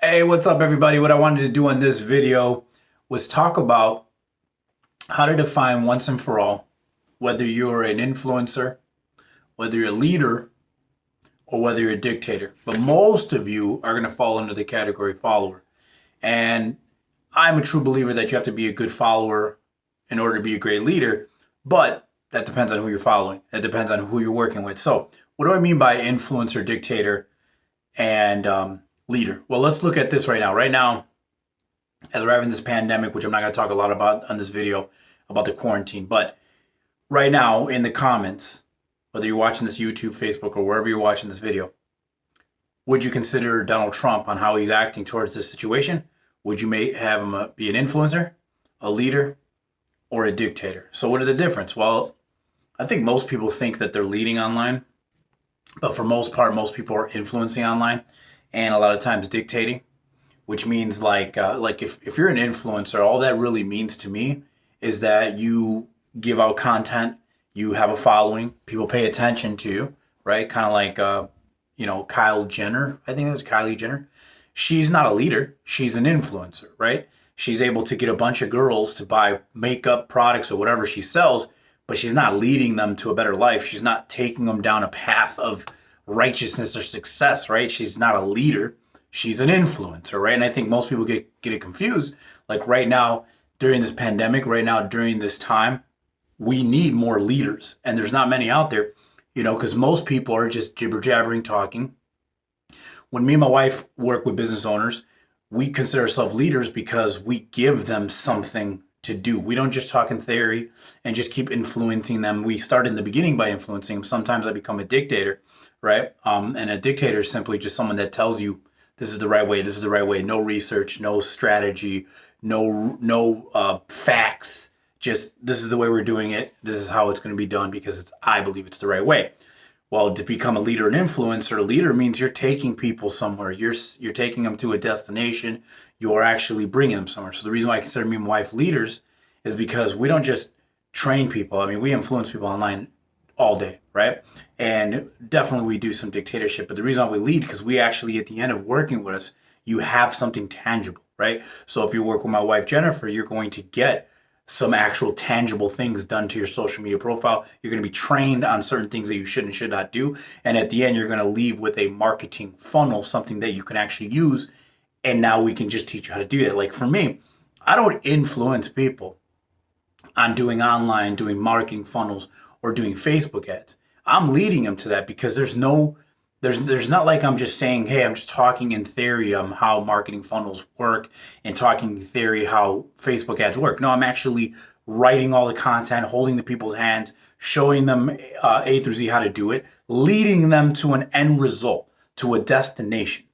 Hey, what's up, everybody? What I wanted to do in this video was talk about how to define once and for all whether you're an influencer, whether you're a leader, or whether you're a dictator. But most of you are going to fall under the category follower. And I'm a true believer that you have to be a good follower in order to be a great leader, but that depends on who you're following. It depends on who you're working with. So, what do I mean by influencer, dictator, and leader? Well, let's look at this right now. Right now, as we're having this pandemic, which I'm not going to talk a lot about on this video about the quarantine, but right now in the comments, whether you're watching this YouTube, Facebook, or wherever you're watching this video, would you consider Donald Trump on how he's acting towards this situation? Would you have him be an influencer, a leader, or a dictator? So what are the difference? Well, I think most people think that they're leading online, but for most part, most people are influencing online and a lot of times dictating, which means like if you're an influencer, all that really means to me is that you give out content, you have a following, people pay attention to you, right? Kind of like Kyle Jenner. I think it was Kylie Jenner. She's not a leader, she's an influencer, right? She's able to get a bunch of girls to buy makeup products or whatever she sells, but she's not leading them to a better life. She's not taking them down a path of righteousness or success, right? She's not a leader. She's an influencer, right? And I think most people get it confused. Like right now, during this pandemic, right now, during this time, we need more leaders. And there's not many out there, because most people are just jibber jabbering talking. When me and my wife work with business owners, we consider ourselves leaders because we give them something to do. We don't just talk in theory and just keep influencing them. We start in the beginning by influencing them. Sometimes I become a dictator, right? And a dictator is simply just someone that tells you this is the right way. This is the right way. No research, no strategy, no facts. Just this is the way we're doing it. This is how it's going to be done because I believe it's the right way. Well, to become a leader and influencer, a leader means you're taking people somewhere. You're taking them to a destination. You're actually bringing them somewhere. So the reason why I consider me and my wife leaders is because we don't just train people. I mean, we influence people online all day, right? And definitely we do some dictatorship. But the reason why we lead, because we actually, at the end of working with us, you have something tangible, right? So if you work with my wife, Jennifer, you're going to get some actual tangible things done to your social media profile. You're going to be trained on certain things that you should and should not do. And at the end, you're going to leave with a marketing funnel, something that you can actually use. And now we can just teach you how to do that. Like for me, I don't influence people on doing marketing funnels or doing Facebook ads. I'm leading them to that because there's not like I'm just saying, hey, I'm just talking in theory how marketing funnels work and talking in theory how Facebook ads work. No, I'm actually writing all the content, holding the people's hands, showing them A through Z how to do it, leading them to an end result, to a destination,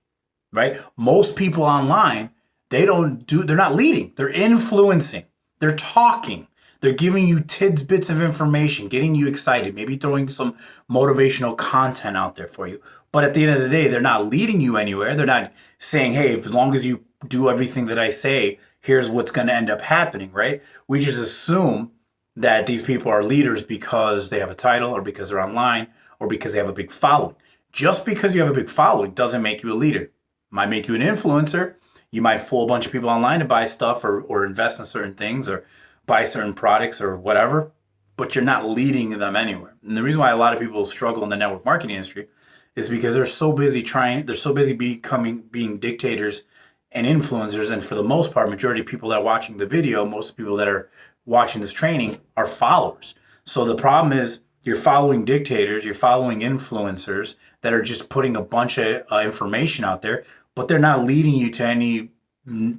right? Most people online, they're not leading, they're influencing, they're talking. They're giving you tidbits of information, getting you excited, maybe throwing some motivational content out there for you. But at the end of the day, they're not leading you anywhere. They're not saying, hey, as long as you do everything that I say, here's what's going to end up happening, right? We just assume that these people are leaders because they have a title or because they're online or because they have a big following. Just because you have a big following doesn't make you a leader. It might make you an influencer. You might fool a bunch of people online to buy stuff or invest in certain things or buy certain products or whatever, but you're not leading them anywhere. And the reason why a lot of people struggle in the network marketing industry is because they're so busy being dictators and influencers. And for the most part, majority of people that are watching the video, most people that are watching this training are followers. So the problem is you're following dictators, you're following influencers that are just putting a bunch of information out there, but they're not leading you to any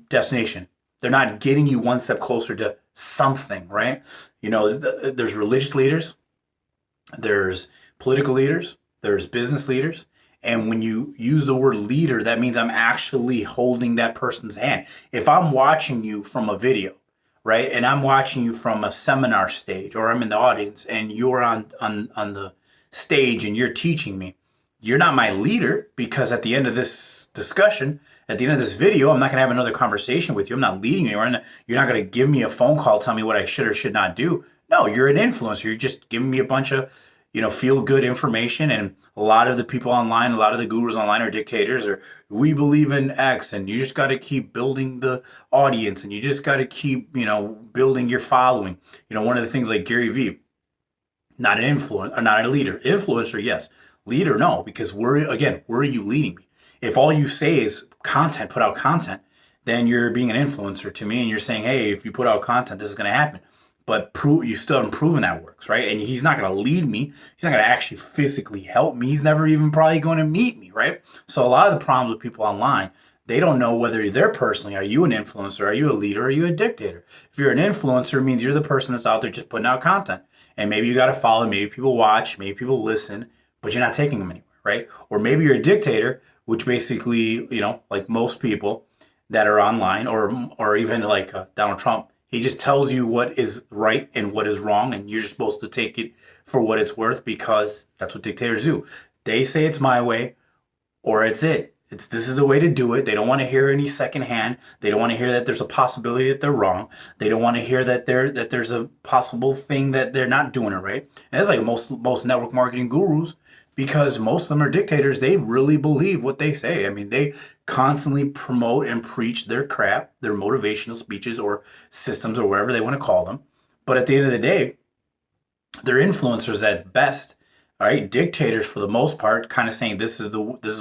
destination. They're not getting you one step closer to something, right? There's religious leaders, there's political leaders, there's business leaders. And when you use the word leader, that means I'm actually holding that person's hand. If I'm watching you from a video, right, and I'm watching you from a seminar stage, or I'm in the audience and you're on the stage and you're teaching me, you're not my leader, because at the end of this discussion, at the end of this video, I'm not going to have another conversation with you. I'm not leading you anywhere. You're not going to give me a phone call, tell me what I should or should not do. No, you're an influencer. You're just giving me a bunch of, feel good information. And a lot of the people online, a lot of the gurus online are dictators, or we believe in X, and you just got to keep building the audience, and you just got to keep, building your following. One of the things like Gary Vee, not an influencer, not a leader. Influencer, yes. Leader, no, because where are you leading me? If all you say is content, put out content, then you're being an influencer to me, and you're saying, hey, if you put out content, this is going to happen. But you still haven't proven that works, right? And he's not going to lead me. He's not going to actually physically help me. He's never even probably going to meet me, right? So a lot of the problems with people online, they don't know whether they're personally, are you an influencer? Are you a leader? Are you a dictator? If you're an influencer, it means you're the person that's out there just putting out content. And maybe you got to follow, maybe people watch, maybe people listen, but you're not taking them anywhere, right? Or maybe you're a dictator, which basically, like most people that are online, or even like Donald Trump, he just tells you what is right and what is wrong, and you're just supposed to take it for what it's worth, because that's what dictators do. They say it's my way, or it's it. This is the way to do it. They don't want to hear any secondhand. They don't want to hear that there's a possibility that they're wrong. They don't want to hear that there's a possible thing that they're not doing it right. And that's like most network marketing gurus, because most of them are dictators. They really believe what they say. I mean, they constantly promote and preach their crap, their motivational speeches or systems or whatever they want to call them. But at the end of the day, they're influencers at best. All right, dictators for the most part, kind of saying this is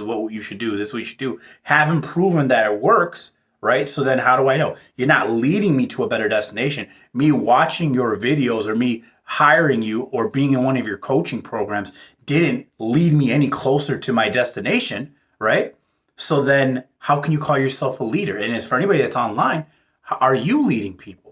what you should do, this is what you should do, haven't proven that it works, right? So then how do I know? You're not leading me to a better destination. Me watching your videos or me hiring you or being in one of your coaching programs didn't lead me any closer to my destination, right? So then how can you call yourself a leader? And as for anybody that's online, are you leading people?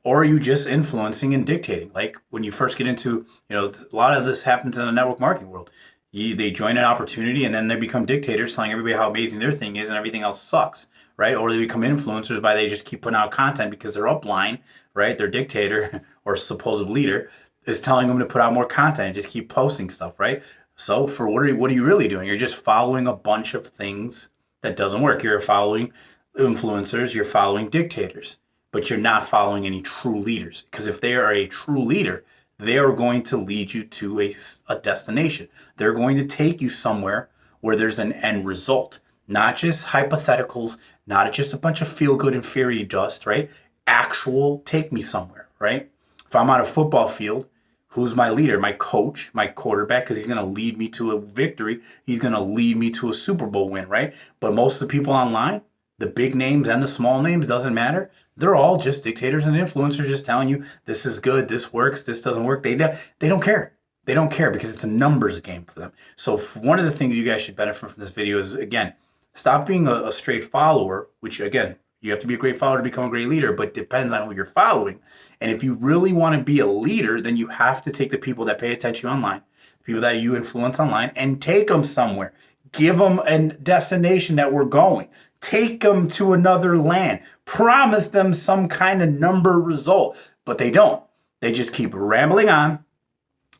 Or are you just influencing and dictating? Like when you first get into, a lot of this happens in the network marketing world. They join an opportunity and then they become dictators, telling everybody how amazing their thing is and everything else sucks, right? Or they become influencers by they just keep putting out content because they're upline, right? Their dictator or supposed leader is telling them to put out more content and just keep posting stuff, right? So for what are you really doing? You're just following a bunch of things that doesn't work. You're following influencers, you're following dictators, but you're not following any true leaders. Because if they are a true leader, they are going to lead you to a destination. They're going to take you somewhere where there's an end result, not just hypotheticals, not just a bunch of feel-good and fairy dust, right? Actual take me somewhere, right? If I'm on a football field, who's my leader? My coach, my quarterback, because he's going to lead me to a victory. He's going to lead me to a Super Bowl win, right? But most of the people online, the big names and the small names, doesn't matter. They're all just dictators and influencers just telling you this is good, this works, this doesn't work. They don't care. They don't care because it's a numbers game for them. So one of the things you guys should benefit from this video is, again, stop being a straight follower, which, again, you have to be a great follower to become a great leader, but it depends on who you're following. And if you really want to be a leader, then you have to take the people that pay attention online, the people that you influence online, and take them somewhere. Give them a destination that we're going. Take them to another land. Promise them some kind of number result. But they don't. They just keep rambling on.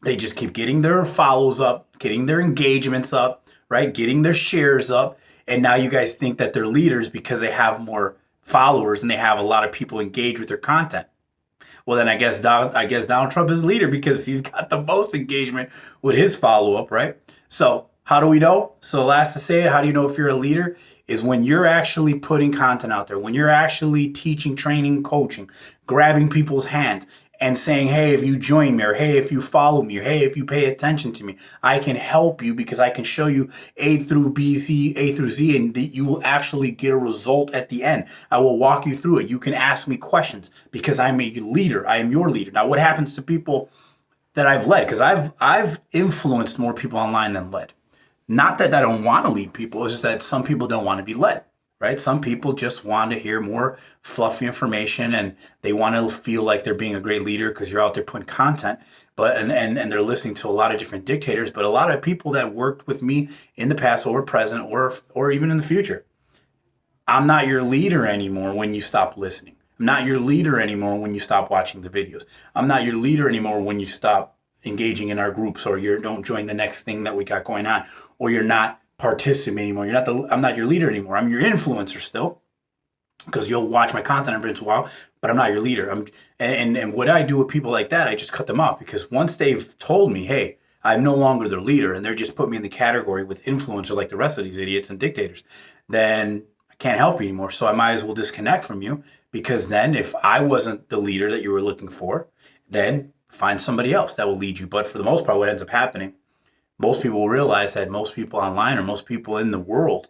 They just keep getting their follows up, getting their engagements up, right? Getting their shares up. And now you guys think that they're leaders because they have more followers and they have a lot of people engaged with their content. Well, then I guess Donald Trump is a leader because he's got the most engagement with his follow-up, right? So how do we know? So last to say it, how do you know if you're a leader? Is when you're actually putting content out there, when you're actually teaching, training, coaching, grabbing people's hands and saying, hey, if you join me, or hey, if you follow me, or hey, if you pay attention to me, I can help you because I can show you A through Z, and that you will actually get a result at the end. I will walk you through it. You can ask me questions because I'm a leader. I am your leader. Now, what happens to people that I've led? Because I've influenced more people online than led. Not that I don't want to lead people, it's just that some people don't want to be led, right? Some people just want to hear more fluffy information and they want to feel like they're being a great leader because you're out there putting content, but and they're listening to a lot of different dictators, but a lot of people that worked with me in the past or present or even in the future. I'm not your leader anymore when you stop listening. I'm not your leader anymore when you stop watching the videos. I'm not your leader anymore when you stop engaging in our groups, or you don't join the next thing that we got going on, or you're not participating anymore. I'm not your leader anymore. I'm your influencer still, because you'll watch my content every once in a while, but I'm not your leader. And what I do with people like that, I just cut them off, because once they've told me, hey, I'm no longer their leader and they're just putting me in the category with influencer like the rest of these idiots and dictators, then I can't help you anymore. So I might as well disconnect from you, because then if I wasn't the leader that you were looking for, then find somebody else that will lead you. But for the most part, what ends up happening, most people will realize that most people online or most people in the world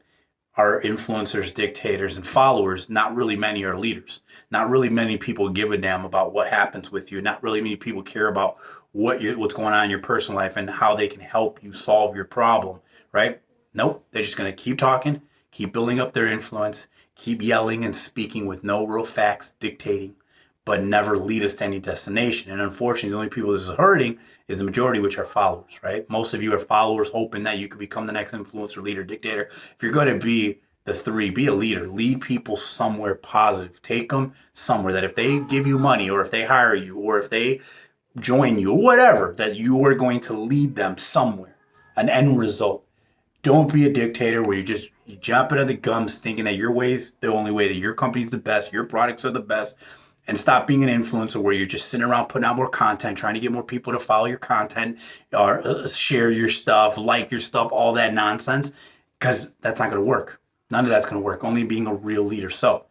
are influencers, dictators, and followers. Not really many are leaders. Not really many people give a damn about what happens with you. Not really many people care about what's going on in your personal life and how they can help you solve your problem, right? Nope. They're just going to keep talking, keep building up their influence, keep yelling and speaking with no real facts, dictating, but never lead us to any destination. And unfortunately, the only people this is hurting is the majority, which are followers, right? Most of you are followers hoping that you could become the next influencer, leader, dictator. If you're going to be the three, be a leader. Lead people somewhere positive. Take them somewhere that if they give you money or if they hire you or if they join you, whatever, that you are going to lead them somewhere, an end result. Don't be a dictator where you jump out of the gums thinking that your way is the only way, that your company's the best, your products are the best, and stop being an influencer where you're just sitting around putting out more content, trying to get more people to follow your content or share your stuff, like your stuff, all that nonsense, because that's not going to work. None of that's going to work. Only being a real leader. So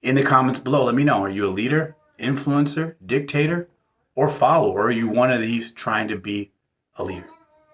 in the comments below, let me know. Are you a leader, influencer, dictator, or follower? Or are you one of these trying to be a leader?